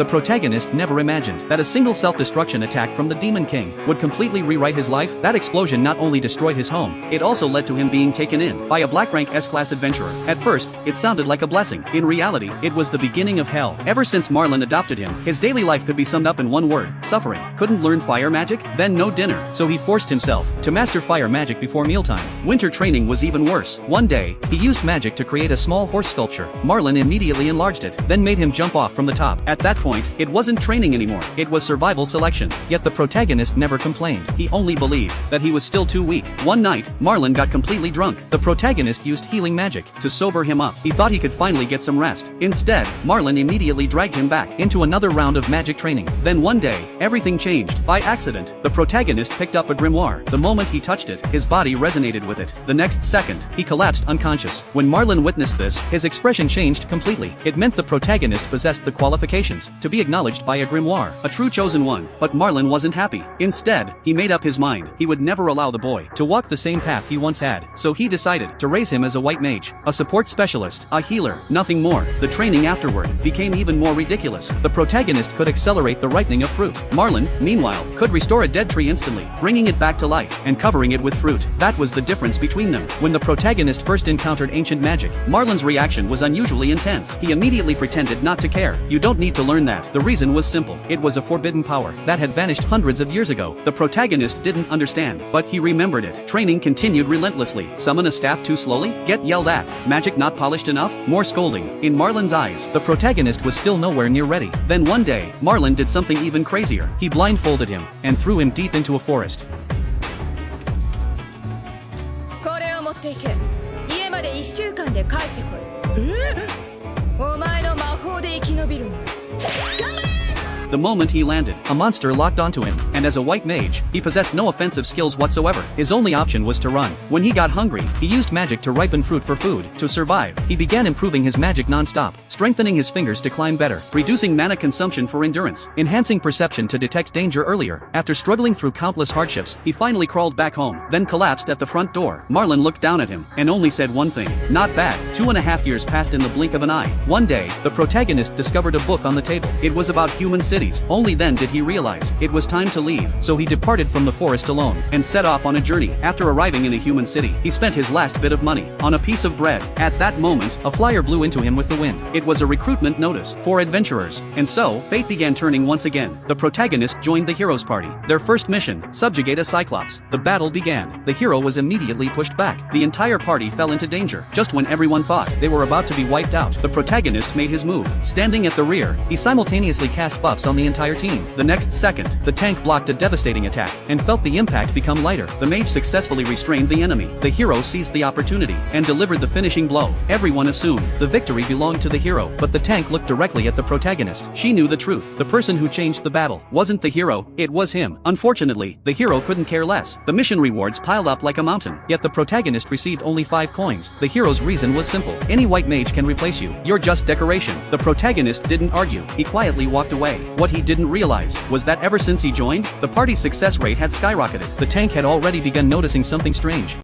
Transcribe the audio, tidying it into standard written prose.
The protagonist never imagined that a single self-destruction attack from the Demon King would completely rewrite his life. That explosion not only destroyed his home, it also led to him being taken in by a black rank S-class adventurer. At first, it sounded like a blessing. In reality, it was the beginning of hell. Ever since Marlon adopted him, his daily life could be summed up in one word: suffering. Couldn't learn fire magic? Then no dinner. So he forced himself to master fire magic before mealtime. Winter training was even worse. One day, he used magic to create a small horse sculpture. Marlon immediately enlarged it, then made him jump off from the top. At that point, it wasn't training anymore. It was survival selection. Yet the protagonist never complained. He only believed that he was still too weak. One night, Marlon got completely drunk. The protagonist used healing magic to sober him up. He thought he could finally get some rest. Instead, Marlon immediately dragged him back into another round of magic training. Then one day, everything changed. By accident, the protagonist picked up a grimoire. The moment he touched it, his body resonated with it. The next second, he collapsed unconscious. When Marlon witnessed this, his expression changed completely. It meant the protagonist possessed the qualifications to be acknowledged by a grimoire, a true chosen one. But Marlon wasn't happy. Instead, he made up his mind he would never allow the boy to walk the same path he once had. So he decided to raise him as a white mage, a support specialist, a healer, nothing more. The training afterward became even more ridiculous. The protagonist could accelerate the ripening of fruit. Marlon, meanwhile, could restore a dead tree instantly, bringing it back to life and covering it with fruit. That was the difference between them. When the protagonist first encountered ancient magic, Marlon's reaction was unusually intense. He immediately pretended not to care. You don't need to learn that. The reason was simple. It was a forbidden power that had vanished hundreds of years ago. The protagonist didn't understand, but he remembered it. Training continued relentlessly. Summon a staff too slowly? Get yelled at. Magic not polished enough? More scolding. In Marlon's eyes, the protagonist was still nowhere near ready. Then one day, Marlon did something even crazier. He blindfolded him and threw him deep into a forest. これを持っていけ。家まで1週間で帰ってこい。お前の魔法で生き延びるんだ。頑張れ！ The moment he landed, a monster locked onto him, and as a white mage, he possessed no offensive skills whatsoever. His only option was to run. When he got hungry, he used magic to ripen fruit for food. To survive, he began improving his magic non-stop, strengthening his fingers to climb better, reducing mana consumption for endurance, enhancing perception to detect danger earlier. After struggling through countless hardships, he finally crawled back home, then collapsed at the front door. Marlon looked down at him, and only said one thing: not bad. 2.5 years passed in the blink of an eye. One day, the protagonist discovered a book on the table. It was about human cities. Only then did he realize it was time to leave, so he departed from the forest alone and set off on a journey. After arriving in a human city, he spent his last bit of money on a piece of bread. At that moment, a flyer blew into him with the wind. It was a recruitment notice for adventurers. And so, fate began turning once again. The protagonist joined the hero's party. Their first mission: subjugate a cyclops. The battle began. The hero was immediately pushed back. The entire party fell into danger. Just when everyone thought they were about to be wiped out, the protagonist made his move. Standing at the rear, he simultaneously cast buffs on the entire team. The next second, the tank blocked a devastating attack and felt the impact become lighter. The mage successfully restrained the enemy. The hero seized the opportunity and delivered the finishing blow. Everyone assumed the victory belonged to the hero, but the tank looked directly at the protagonist. She knew the truth. The person who changed the battle wasn't the hero, it was him. Unfortunately, the hero couldn't care less. The mission rewards piled up like a mountain, yet the protagonist received only 5 coins. The hero's reason was simple: any white mage can replace you. You're just decoration. The protagonist didn't argue. He quietly walked away. What he didn't realize was that ever since he joined, the party's success rate had skyrocketed. The tank had already begun noticing something strange.